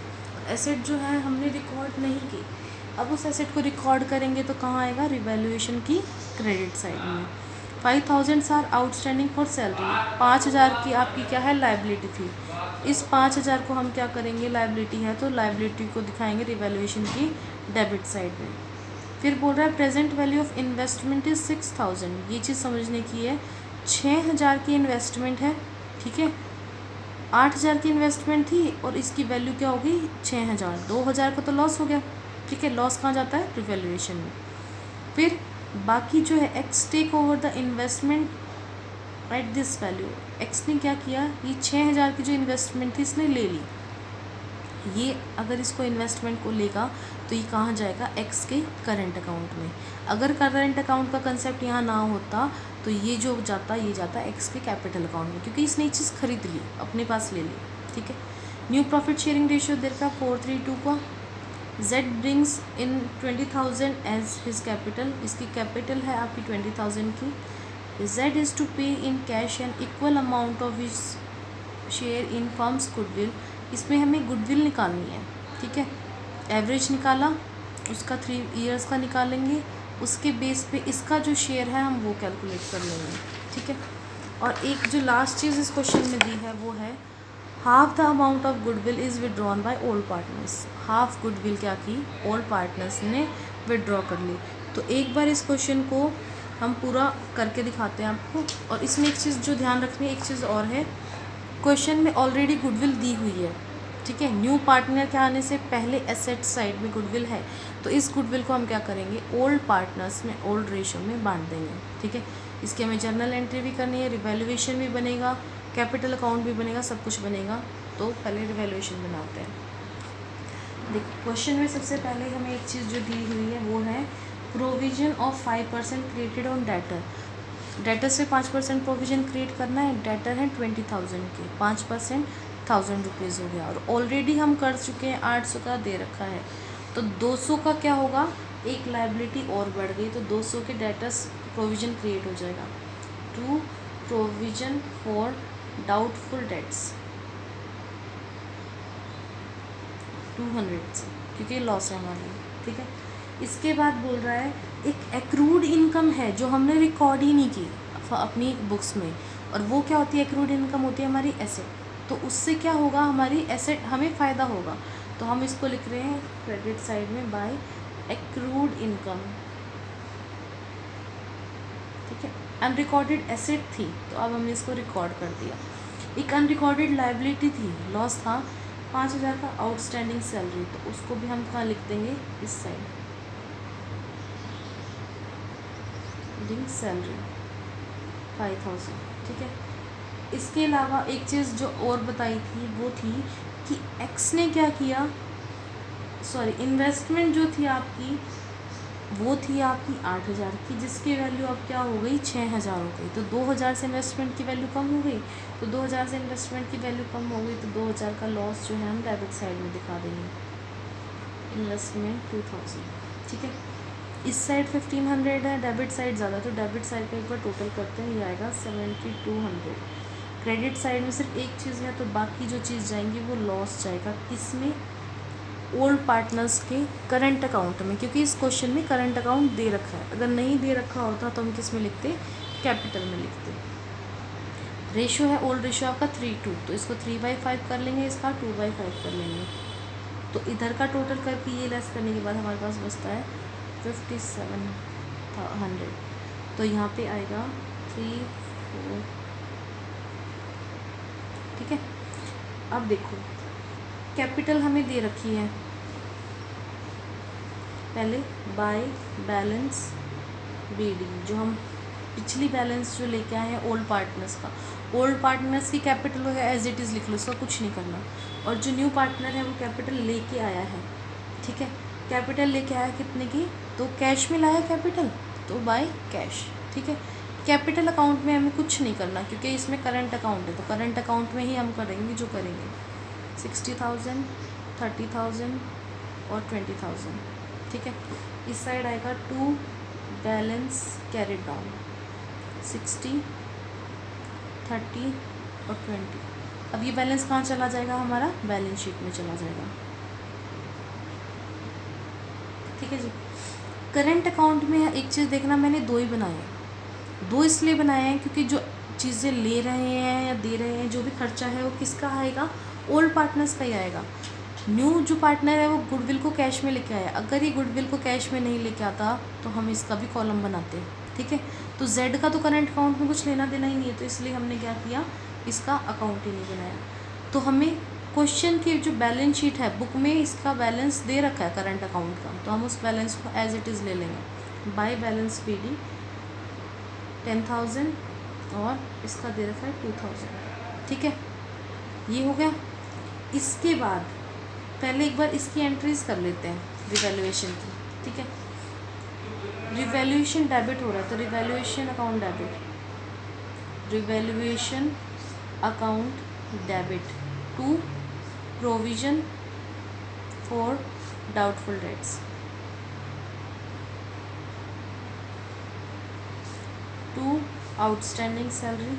एसेट जो है हमने रिकॉर्ड नहीं की, अब उस एसेट को रिकॉर्ड करेंगे तो कहाँ आएगा, रिवैल्यूएशन की क्रेडिट साइड में। 5,000 आर आउटस्टैंडिंग फॉर सैलरी, 5,000 की आपकी क्या है, लाइबिलिटी थी। इस 5,000 को हम क्या करेंगे, लाइबिलिटी है तो लाइबिलिटी को दिखाएंगे रिवैल्यूएशन की डेबिट साइड में। फिर बोल रहा है present value of investment is 6,000। ये चीज़ समझने की है, 6,000 की इन्वेस्टमेंट है, ठीक है, 8,000 की इन्वेस्टमेंट थी और इसकी वैल्यू क्या हो गई, 6,000। 2,000 का तो लॉस हो गया, ठीक है। लॉस कहाँ जाता है, रिवैल्यूएशन में। फिर बाकी जो है, X take over the investment at this value. X ने क्या किया, ये 6,000 की जो इन्वेस्टमेंट थी इसने ले ली, ये अगर इसको इन्वेस्टमेंट को लेगा तो ये कहाँ जाएगा, एक्स के करंट अकाउंट में। अगर करंट अकाउंट का कंसेप्ट यहाँ ना होता तो ये जो जाता, ये जाता एक्स के कैपिटल अकाउंट में, क्योंकि इसने ये चीज़ खरीद ली, अपने पास ले ली, ठीक है। New profit sharing ratio their का 4:3:2 का। Z brings in 20,000 as his capital, इसकी कैपिटल है आपकी 20,000 की। Z is to pay in cash an equal amount of his share in firm's goodwill. इसमें हमें गुडविल निकालनी है, ठीक है। एवरेज निकाला, उसका 3 ईयर्स का निकालेंगे, उसके बेस पे इसका जो शेयर है हम वो कैलकुलेट कर लेंगे, ठीक है। और एक जो लास्ट चीज़ इस क्वेश्चन में दी है वो है, half the amount of goodwill is withdrawn by old partners. Half goodwill क्या की, ओल्ड पार्टनर्स ने विड्रॉ कर ली। तो एक बार इस क्वेश्चन को हम पूरा करके दिखाते हैं आपको। और इसमें एक चीज़ जो ध्यान रखनी है, एक चीज़ और है, क्वेश्चन में ऑलरेडी गुडविल दी हुई है, ठीक है। न्यू पार्टनर के आने से पहले एसेट साइड में गुडविल है, तो इस गुडविल को हम क्या करेंगे, ओल्ड पार्टनर्स में, ओल्ड रेशो में बांट देंगे, ठीक है। इसकी हमें जर्नल एंट्री भी करनी है, रिवैल्यूएशन भी बनेगा, कैपिटल अकाउंट भी बनेगा, सब कुछ बनेगा। तो पहले रिवैल्यूएशन बनाते हैं। देखिए क्वेश्चन में सबसे पहले हमें एक चीज़ जो दी हुई है वो है provision of 5% created on debtor. Debtor से 5% प्रोविज़न क्रिएट करना है, डेटर है 20,000 के, 5% 1,000 रुपीज़ हो गया, और ऑलरेडी हम कर चुके हैं 800 का दे रखा है, तो 200 का क्या होगा, एक लाइबिलिटी और बढ़ गई, तो 200 के डेटर्स प्रोविज़न क्रिएट हो जाएगा। To provision for doubtful debts 200 से, क्योंकि लॉस है हमारे लिए, ठीक है। इसके बाद बोल रहा है एक एक्रूड इनकम है जो हमने रिकॉर्ड ही नहीं की अपनी बुक्स में, और वो क्या होती है, एक्रूड इनकम होती है हमारी एसेट। तो उससे क्या होगा, हमारी एसेट हमें फ़ायदा होगा, तो हम इसको लिख रहे हैं क्रेडिट साइड में बाय एक्रूड इनकम, ठीक है। अनरिकॉर्डेड एसेट थी तो अब हमने इसको रिकॉर्ड कर दिया। एक अनरिकॉर्डेड लाइबिलिटी थी, लॉस था 5,000 का आउटस्टैंडिंग सैलरी, तो उसको भी हम कहाँ लिख देंगे, इस साइड सैलरी 5,000, ठीक है। इसके अलावा एक चीज़ जो और बताई थी वो थी कि एक्स ने क्या किया, सॉरी इन्वेस्टमेंट जो थी आपकी वो थी आपकी 8,000 की, जिसकी वैल्यू अब क्या हो गई, 6,000 हो गई। तो 2,000 से इन्वेस्टमेंट की वैल्यू कम हो गई, तो 2,000 से इन्वेस्टमेंट की वैल्यू कम हो गई, तो 2,000 का लॉस जो है हम डेबिट साइड में दिखा देंगे। इन्वेस्टमेंट 2000, ठीक है। इस साइड 1500 है, डेबिट साइड ज़्यादा, तो डेबिट साइड का एक बार टोटल करते हैं, ये आएगा 7200। क्रेडिट साइड में सिर्फ एक चीज़ है, तो बाकी जो चीज़ जाएंगी वो लॉस जाएगा किसमें, ओल्ड पार्टनर्स के करंट अकाउंट में, क्योंकि इस क्वेश्चन में करंट अकाउंट दे रखा है। अगर नहीं दे रखा होता तो हम किस में लिखते, कैपिटल में लिखते। रेशो है ओल्ड रेशो आपका 3:2, तो इसको 3/5 कर लेंगे, इसका 2/5 कर लेंगे। तो इधर का टोटल करके ये लेस करने के बाद हमारे पास बचता है 5700, तो यहाँ पे आएगा 3 4, ठीक है। अब देखो कैपिटल हमें दे रखी है, पहले बाय बैलेंस बीडी, जो हम पिछली बैलेंस जो लेके आए हैं ओल्ड पार्टनर्स का, ओल्ड पार्टनर्स की कैपिटल हो गया एज इट इज़ लिख लो, उसका कुछ नहीं करना। और जो न्यू पार्टनर है वो कैपिटल लेके आया है, ठीक है। कैपिटल लेके आया कितने की, तो कैश में लाया कैपिटल, तो बाय कैश, ठीक है। कैपिटल अकाउंट में हमें कुछ नहीं करना क्योंकि इसमें करंट अकाउंट है, तो करंट अकाउंट में ही हम करेंगे जो करेंगे। 60,000, 30,000 और 20,000, ठीक है। इस साइड आएगा टू बैलेंस कैरिड डाउन, 60, 30 और 20। अब ये बैलेंस कहाँ चला जाएगा, हमारा बैलेंस शीट में चला जाएगा, ठीक है जी। करंट अकाउंट में एक चीज़ देखना, मैंने दो ही बनाए हैं, दो इसलिए बनाए हैं क्योंकि जो चीज़ें ले रहे हैं या दे रहे हैं, जो भी खर्चा है वो किसका आएगा, ओल्ड पार्टनर्स का ही आएगा। न्यू जो पार्टनर है वो गुडविल को कैश में लेके आया, अगर ये गुडविल को कैश में नहीं लेके आता तो हम इसका भी कॉलम बनाते, ठीक है। तो जेड का तो करंट अकाउंट में कुछ लेना देना ही नहीं है, तो इसलिए हमने क्या किया, इसका अकाउंट ही नहीं बनाया। तो हमें क्वेश्चन की जो बैलेंस शीट है बुक में इसका बैलेंस दे रखा है करंट अकाउंट का, तो हम उस बैलेंस को एज इट इज़ ले लेंगे। बाय बैलेंस पीडी 10,000 और इसका दे रखा है 2,000, ठीक है। ये हो गया। इसके बाद पहले एक बार इसकी एंट्रीज कर लेते हैं रिवैल्यूएशन की, ठीक है। रिवैल्यूएशन डेबिट हो रहा है, तो revaluation account debit, revaluation account debit to provision for doubtful debts, to outstanding salary,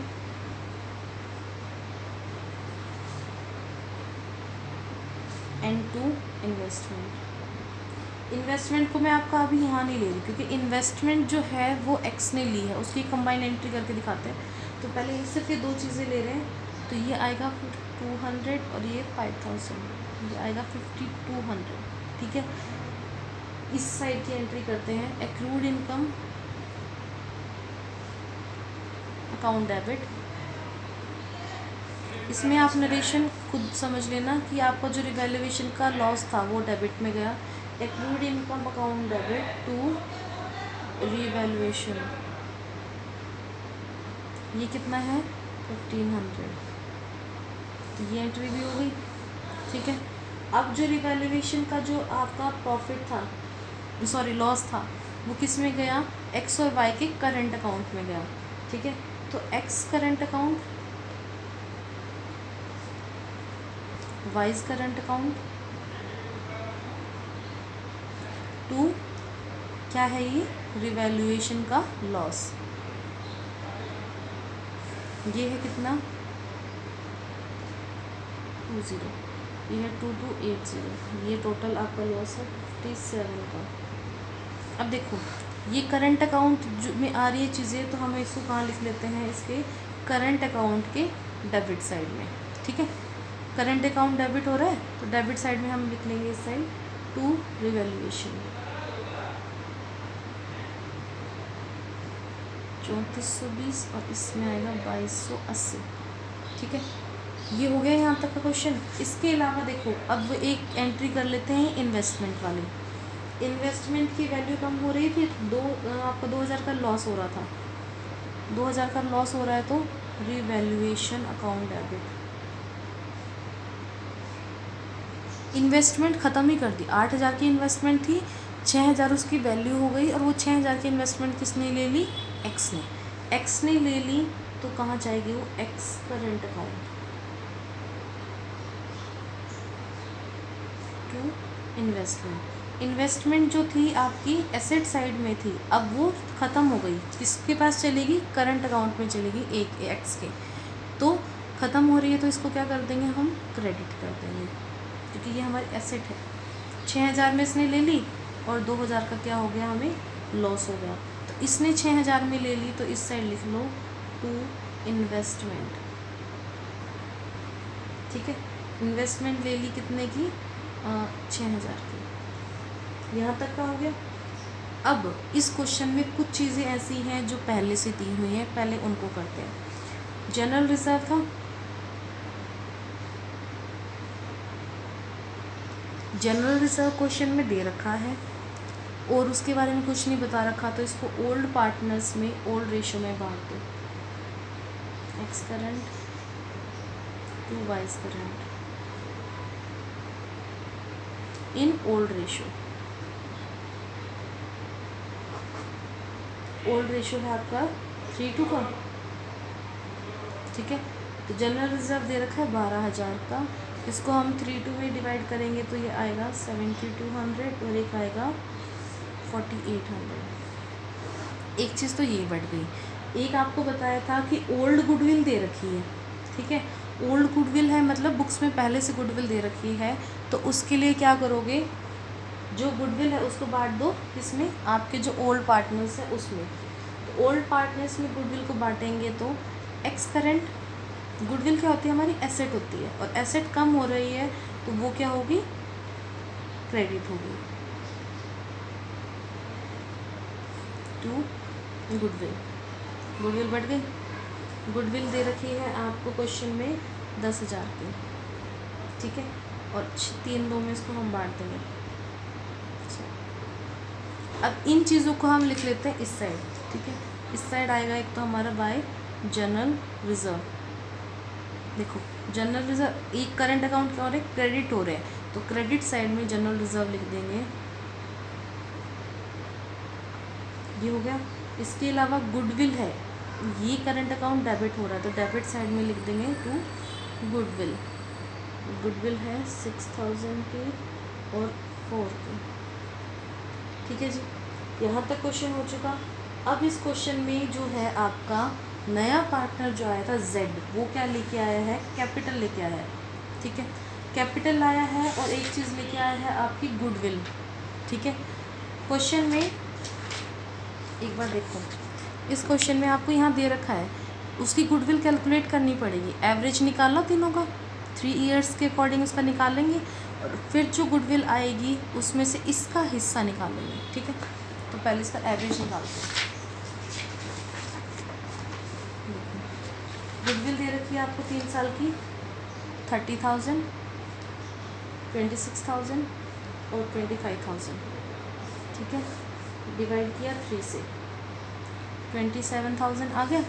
and to investment. Investment को मैं आपका अभी यहाँ नहीं ले रही क्योंकि इन्वेस्टमेंट जो है वो एक्स ने ली है, उसकी कंबाइन एंट्री करके दिखाते हैं। तो पहले सिर्फ ये दो चीज़ें ले रहे हैं, तो ये आएगा 200 और ये 5,000, ये आएगा 5,200, ठीक है। इस साइड की एंट्री करते हैं, एक्रूड इनकम अकाउंट डेबिट। इसमें आप नरेशन खुद समझ लेना कि आपका जो रिवैल्यूएशन का लॉस था वो डेबिट में गया। Accrued income account debit to revaluation, ये कितना है 1,500, तो ये एंट्री भी हो गई, ठीक है। अब जो रिवैल्यूएशन का जो आपका प्रॉफिट था, सॉरी लॉस था, वो किस में गया, एक्स और वाई के करंट अकाउंट में गया, ठीक है। तो X current account, Y's current account to क्या है ये, रिवैल्यूएशन का लॉस, ये है कितना 20, ये है 2280, ये टोटल आपका लॉस है 57 का। अब देखो ये करंट अकाउंट जो में आ रही है चीज़ें, तो हम इसको कहाँ लिख लेते हैं, इसके करंट अकाउंट के डेबिट साइड में, ठीक है। करंट अकाउंट डेबिट हो रहा है तो डेबिट साइड में हम लिख लेंगे इस साइड टू रिवैल्यूएशन 3420 और इसमें आएगा 2280, ठीक है। ये हो गया यहाँ तक का क्वेश्चन। इसके अलावा देखो अब एक एंट्री कर लेते हैं इन्वेस्टमेंट वाली। इन्वेस्टमेंट की वैल्यू कम हो रही थी, आपका 2,000 का लॉस हो रहा था, 2,000 का लॉस हो रहा है, तो रिवैल्यूएशन अकाउंट डेबिट। इन्वेस्टमेंट ख़त्म ही कर दी, 8,000 की इन्वेस्टमेंट थी, 6,000 उसकी वैल्यू हो गई, और वो 6,000 की इन्वेस्टमेंट किसने ले ली, एक्स ने ले ली। तो कहाँ जाएगी वो, X current account to investment जो थी आपकी एसेट साइड में थी, अब वो ख़त्म हो गई, किसके पास चलेगी, करंट अकाउंट में चलेगी, एक एक्स के। तो ख़त्म हो रही है तो इसको क्या कर देंगे हम, क्रेडिट कर देंगे, क्योंकि ये हमारी एसेट है। 6,000 में इसने ले ली और 2,000 का क्या हो गया, हमें लॉस हो गया। तो इसने 6,000 में ले ली तो इस साइड लिख लो टू इन्वेस्टमेंट, ठीक है। इन्वेस्टमेंट ले ली कितने की, 6,000 की। यहाँ तक का हो गया। अब इस क्वेश्चन में कुछ चीज़ें ऐसी हैं जो पहले से दी हुई हैं, पहले उनको करते हैं। जनरल रिजर्व था, जनरल रिजर्व क्वेश्चन में दे रखा है और उसके बारे में कुछ नहीं बता रखा, तो इसको ओल्ड पार्टनर्स में ओल्ड रेशो में बांट दो, X current to Y's current in old ratio. Old ratio है आपका 3:2 का, ठीक है। तो जनरल रिजर्व दे रखा है 12,000 का, इसको हम 3:2 में डिवाइड करेंगे तो ये आएगा 7,200 और एक आएगा 4,800। एक चीज़ तो ये बढ़ गई। एक आपको बताया था कि ओल्ड गुडविल दे रखी है, ठीक है। ओल्ड गुडविल है मतलब बुक्स में पहले से गुडविल दे रखी है, तो उसके लिए क्या करोगे, जो गुडविल है उसको बांट दो इसमें, आपके जो ओल्ड पार्टनर्स है उसमें। तो ओल्ड पार्टनर्स में गुडविल को बांटेंगे तो एक्स करंट, गुडविल क्या होती है, हमारी एसेट होती है, और एसेट कम हो रही है तो वो क्या होगी, क्रेडिट होगी टू गुडविल। गुडविल बढ़ गई। गुडविल दे रखी है आपको क्वेश्चन में 10,000 की, ठीक है, और 3 में इसको हम बांट देंगे। अब इन चीज़ों को हम लिख लेते हैं इस साइड, ठीक है। इस साइड आएगा एक तो हमारा बाय जनरल रिजर्व। देखो जनरल रिजर्व एक करंट अकाउंट क्या हो रहा है, क्रेडिट हो रहे हैं, तो क्रेडिट साइड में जनरल रिजर्व लिख देंगे, ये हो गया। इसके अलावा गुडविल है, ये करंट अकाउंट डेबिट हो रहा है तो डेबिट साइड में लिख देंगे टू गुडविल। गुडविल है 6,000 की और 4 की, ठीक है जी। यहाँ तक क्वेश्चन हो चुका। अब इस क्वेश्चन में जो है आपका नया पार्टनर जो आया था जेड, वो क्या लेके आया है, कैपिटल लेके आया है, ठीक है। कैपिटल लाया है और एक चीज़ लेके आया है आपकी गुडविल, ठीक है। क्वेश्चन में एक बार देखो, इस क्वेश्चन में आपको यहाँ दे रखा है उसकी गुडविल कैलकुलेट करनी पड़ेगी, एवरेज निकालना तीनों का, 3 ईयर्स के अकॉर्डिंग उसका निकालेंगे और फिर जो गुडविल आएगी उसमें से इसका हिस्सा निकालेंगे, ठीक है। तो पहले इसका एवरेज निकालते हैं। गुडविल दे रखी है आपको 3 साल की, 30,000, 26,000 और 25,000, ठीक है। डिवाइड किया 3 से, 27,000 आ गया।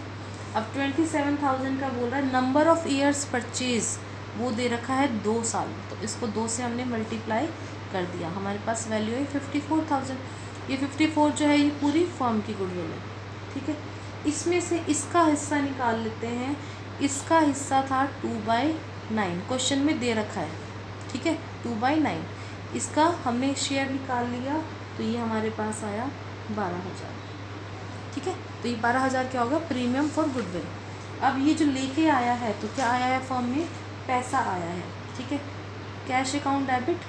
अब 27,000 का बोल रहा है नंबर ऑफ़ ईयर्स परचेज, वो दे रखा है 2 साल, तो इसको 2 से हमने मल्टीप्लाई कर दिया, हमारे पास वैल्यू है 54,000। ये 54 जो है ये पूरी फर्म की गुडविल है, ठीक है। इसमें से इसका हिस्सा निकाल लेते हैं, इसका हिस्सा था 2/9, क्वेश्चन में दे रखा है, ठीक है, 2/9। इसका हमने शेयर निकाल लिया तो ये हमारे पास आया 12,000, ठीक है। तो ये 12,000 क्या होगा, प्रीमियम फॉर गुडविल। अब ये जो लेके आया है तो क्या आया है, फर्म में पैसा आया है, ठीक है। Cash account debit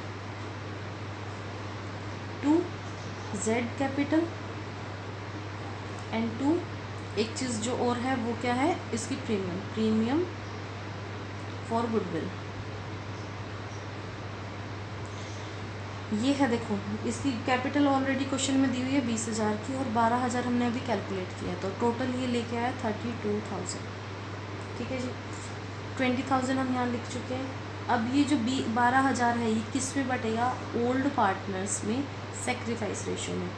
to Z capital and to एक चीज़ जो और है वो क्या है, इसकी प्रीमियम फॉर गुडविल। ये है, देखो इसकी कैपिटल ऑलरेडी क्वेश्चन में दी हुई है 20,000 की और 12,000 हमने अभी कैलकुलेट किया, तो टोटल ये लेके आया 32,000, ठीक है जी। 20,000 हम यहाँ लिख चुके हैं। अब ये जो 12,000 है ये किस में बटेगा, ओल्ड पार्टनर्स में, सेक्रीफाइस रेशो में।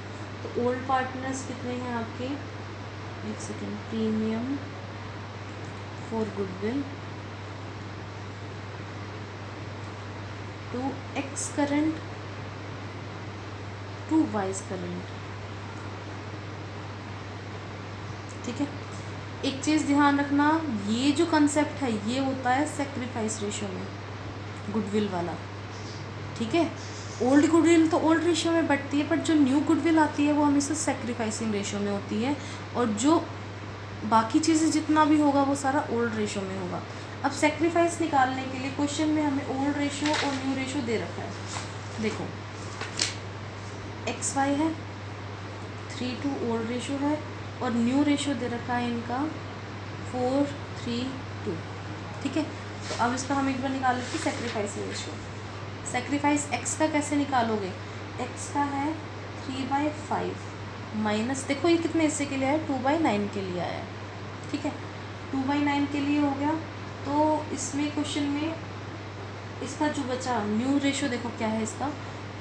तो ओल्ड पार्टनर्स कितने हैं आपके, एक second, premium for goodwill to X current to Y's current, ठीक है। एक चीज़ ध्यान रखना, ये जो कंसेप्ट है ये होता है सेक्रीफाइस रेशो में, गुडविल वाला, ठीक है। ओल्ड गुडविल तो ओल्ड रेशियो में बढ़ती है, बट जो न्यू गुडविल आती है वो हमेशा सेक्रीफाइसिंग रेशियो में होती है, और जो बाकी चीज़ें जितना भी होगा वो सारा ओल्ड रेशियो में होगा। अब सेक्रीफाइस निकालने के लिए क्वेश्चन में हमें ओल्ड रेशियो और न्यू रेशियो दे रखा है। देखो XY है, 3:2 ओल्ड रेशियो है, और न्यू रेशियो दे रखा है इनका 4:3:2। ठीक है, तो अब इसका हम एक बार निकाल लेते हैं सेक्रीफाइस रेशियो। सेक्रीफाइस x का कैसे निकालोगे? x का है 3/5 माइनस, देखो ये कितने हिस्से के लिए आया, 2/9 के लिए आया है। ठीक है, 2/9 के लिए हो गया। तो इसमें क्वेश्चन में इसका जो बचा न्यू रेशियो देखो क्या है इसका,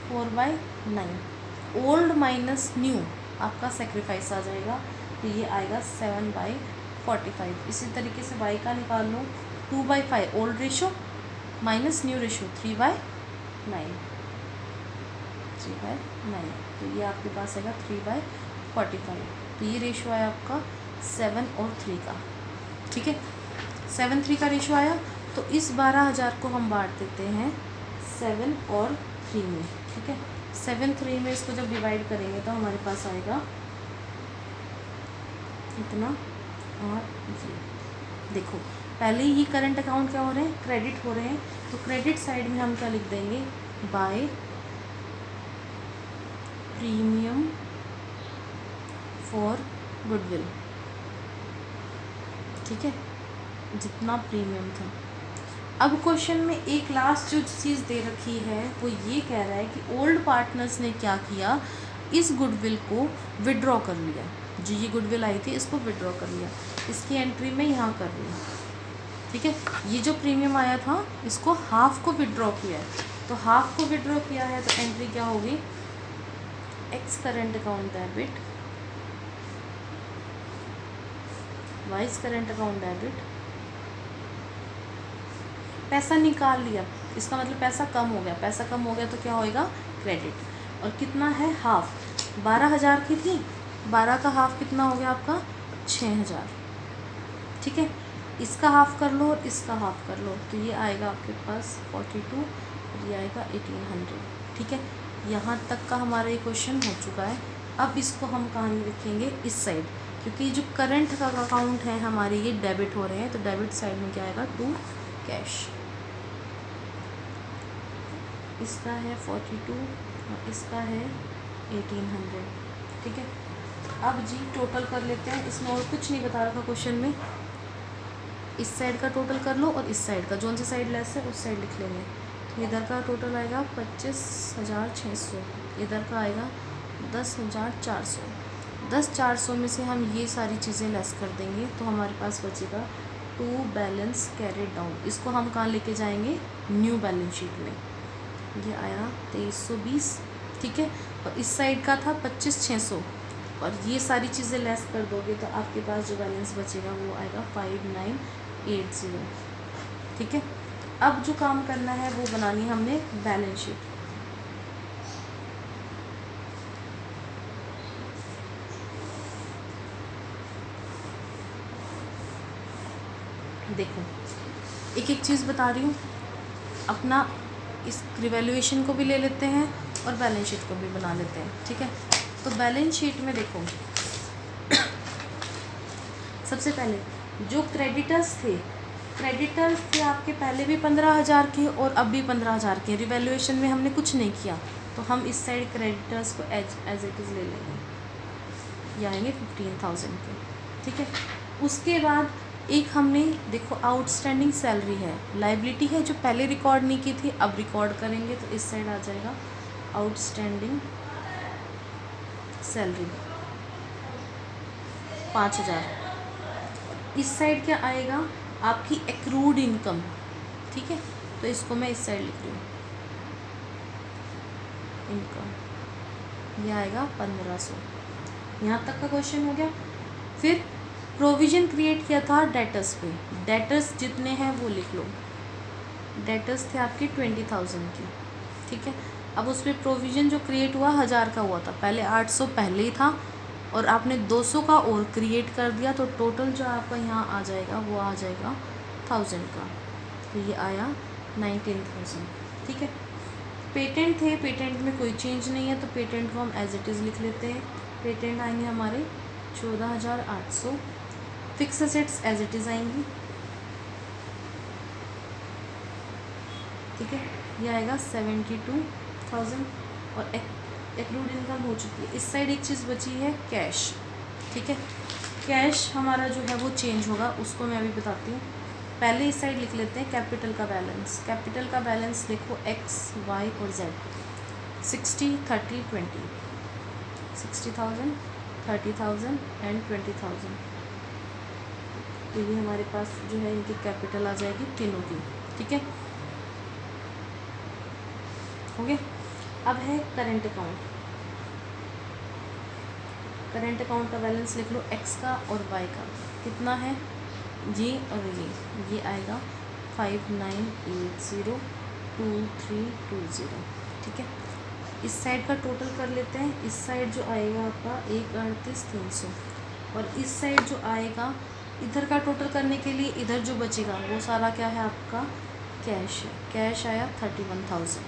4/9। ओल्ड माइनस न्यू आपका सेक्रीफाइस आ जाएगा, तो ये आएगा 7/45। इसी तरीके से y का निकाल लो, 2/5 old ratio minus new ratio 3/9, तो ये आपके पास आएगा 3/45। तो ये रेशियो आया आपका 7 और 3 का। ठीक है, 7-3 का रेशियो आया। तो इस 12,000 को हम बांट देते हैं 7 और 3 में। ठीक है, 7-3 में इसको जब डिवाइड करेंगे तो हमारे पास आएगा इतना। और देखो पहले ही करंट अकाउंट क्या हो रहे हैं, क्रेडिट हो रहे हैं, तो क्रेडिट साइड में हम क्या लिख देंगे, बाय प्रीमियम फॉर गुडविल। ठीक है, जितना प्रीमियम था। अब क्वेश्चन में एक लास्ट जो चीज़ दे रखी है वो ये कह रहा है कि ओल्ड पार्टनर्स ने क्या किया, इस गुडविल को विड्रॉ कर लिया। जो ये गुडविल आई थी इसको विड्रॉ कर लिया, इसकी एंट्री में यहाँ कर रही हूँ। ठीक है, ये जो प्रीमियम आया था इसको हाफ को विड्रॉ किया है, तो हाफ को विड्रॉ किया है तो एंट्री क्या होगी, x current account debit, wise current account debit. पैसा निकाल लिया, इसका मतलब पैसा कम हो गया, पैसा कम हो गया तो क्या होएगा, क्रेडिट। और कितना है, हाफ। 12,000 की थी, 12 का हाफ कितना हो गया आपका, 6,000। ठीक है, इसका हाफ कर लो और इसका हाफ कर लो, तो ये आएगा आपके पास 42 और ये आएगा 1800। ठीक है, यहाँ तक का हमारा ये क्वेश्चन हो चुका है। अब इसको हम कहाँ लिखेंगे, इस साइड, क्योंकि जो करंट का अकाउंट है हमारे ये डेबिट हो रहे हैं, तो डेबिट साइड में क्या आएगा, टू कैश। इसका है 42 और इसका है 1800। ठीक है, अब जी टोटल कर लेते हैं। इसमें और कुछ नहीं बता रखा क्वेश्चन में, इस साइड का टोटल कर लो और इस साइड का, जोन सी साइड लेस है उस साइड लिख लेंगे। तो इधर का टोटल आएगा 25,600, इधर का आएगा 10,400। 10,400 में से हम ये सारी चीज़ें लेस कर देंगे तो हमारे पास बचेगा टू बैलेंस कैरिड डाउन। इसको हम कहाँ लेके जाएंगे, न्यू बैलेंस शीट में। ये आया 2320। ठीक है, और इस साइड का था 25,600, और ये सारी चीज़ें लेस कर दोगे तो आपके पास जो बैलेंस बचेगा वो आएगा 5980। ठीक है, अब जो काम करना है वो बनानी हमने बैलेंस शीट। देखो एक एक चीज़ बता रही हूँ, अपना इस रिवैल्यूएशन को भी ले लेते हैं और बैलेंस शीट को भी बना लेते हैं। ठीक है, तो बैलेंस शीट में देखो सबसे पहले जो क्रेडिटर्स थे आपके पहले भी 15,000 के और अब भी 15,000 के। रिवैल्यूएशन में हमने कुछ नहीं किया, तो हम इस साइड क्रेडिटर्स को एज इट इज़ ले लेंगे, ये आएंगे 15,000 के। ठीक है, उसके बाद एक हमने देखो आउटस्टैंडिंग सैलरी है, लाइबिलिटी है जो पहले रिकॉर्ड नहीं की थी, अब रिकॉर्ड करेंगे, तो इस साइड आ जाएगा आउटस्टैंडिंग सैलरी 5,000। इस साइड क्या आएगा, आपकी एक्रूड इनकम। ठीक है, तो इसको मैं इस साइड लिख रही हूँ, इनकम, ये आएगा 1,500। यहाँ तक का क्वेश्चन हो गया। फिर प्रोविज़न क्रिएट किया था डेटर्स पे, डेटर्स जितने हैं वो लिख लो। डेटर्स थे आपके 20,000 की। ठीक है, अब उस पर प्रोविज़न जो क्रिएट हुआ 1,000 का हुआ था, पहले 800 पहले ही था और आपने 200 का और क्रिएट कर दिया, तो टोटल जो आपका यहाँ आ जाएगा वो आ जाएगा 1000 का, तो ये आया 19,000। ठीक है, पेटेंट थे, पेटेंट में कोई चेंज नहीं है तो पेटेंट को हम एज इट इज़ लिख लेते हैं। पेटेंट आएंगे हमारे 14,800। Fixed assets as it is आएंगी, ठीक है। ये आएगा 72,000 और एक्रूड इनकम हो चुकी है। इस साइड एक चीज़ बची है कैश, ठीक है। कैश हमारा जो है वो चेंज होगा, उसको मैं अभी बताती हूँ। पहले इस साइड लिख लेते हैं कैपिटल का बैलेंस। कैपिटल का बैलेंस देखो एक्स वाई और जेड, 60 30 20, 60,000 30,000 एंड 20,000। तो ये हमारे पास जो है इनकी कैपिटल आ जाएगी तीनों की, ठीक है, हो गया। अब है करेंट अकाउंट। करेंट अकाउंट का बैलेंस लिख लो एक्स का और वाई का, कितना है ये और ये आएगा 59802320, ठीक है। इस साइड का टोटल कर लेते हैं। इस साइड जो आएगा आपका 1,38,300 और इस साइड जो आएगा, इधर का टोटल करने के लिए इधर जो बचेगा वो सारा क्या है आपका कैश है। कैश आया 31,000।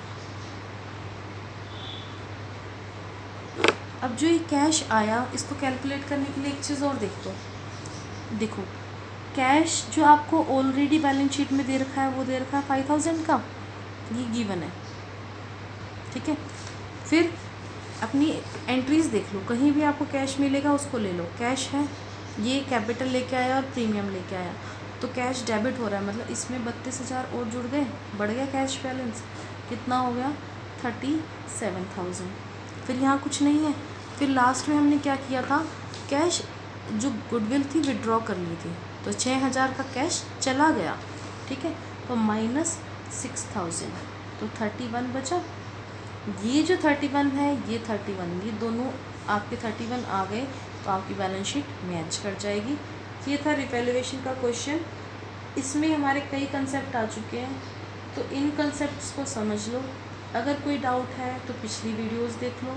अब जो ये कैश आया इसको कैलकुलेट करने के लिए एक चीज़ और देखो कैश जो आपको ऑलरेडी बैलेंस शीट में दे रखा है वो दे रखा है 5,000 का, ये गिवन है, ठीक है। फिर अपनी एंट्रीज देख लो, कहीं भी आपको कैश मिलेगा उसको ले लो। कैश है, ये कैपिटल लेके आया और प्रीमियम लेके आया तो कैश डेबिट हो रहा है, मतलब इसमें 32,000 और जुड़ गए, बढ़ गया कैश बैलेंस, कितना हो गया 37,000। फिर यहाँ कुछ नहीं है। फिर लास्ट में हमने क्या किया था, कैश जो गुडविल थी विड्रॉ कर ली थी तो 6,000 का कैश चला गया, ठीक है, तो -6,000 तो 31 बचा। ये जो 31 है ये 31, ये दोनों आपके 31 आ गए तो आपकी बैलेंस शीट मैच कर जाएगी। ये था रिवैल्यूएशन का क्वेश्चन। इसमें हमारे कई कंसेप्ट आ चुके हैं तो इन कंसेप्ट्स को समझ लो। अगर कोई डाउट है तो पिछली वीडियोस देख लो,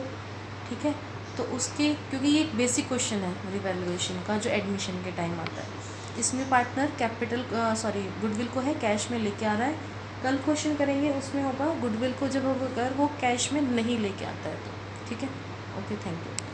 ठीक है। तो उसके क्योंकि ये एक बेसिक क्वेश्चन है रिवैल्यूएशन का जो एडमिशन के टाइम आता है, इसमें पार्टनर गुडविल को है कैश में लेके आ रहा है। कल क्वेश्चन करेंगे उसमें होगा गुडविल को जब अगर वो कैश में नहीं लेके आता है तो, ठीक है। Okay, thank you.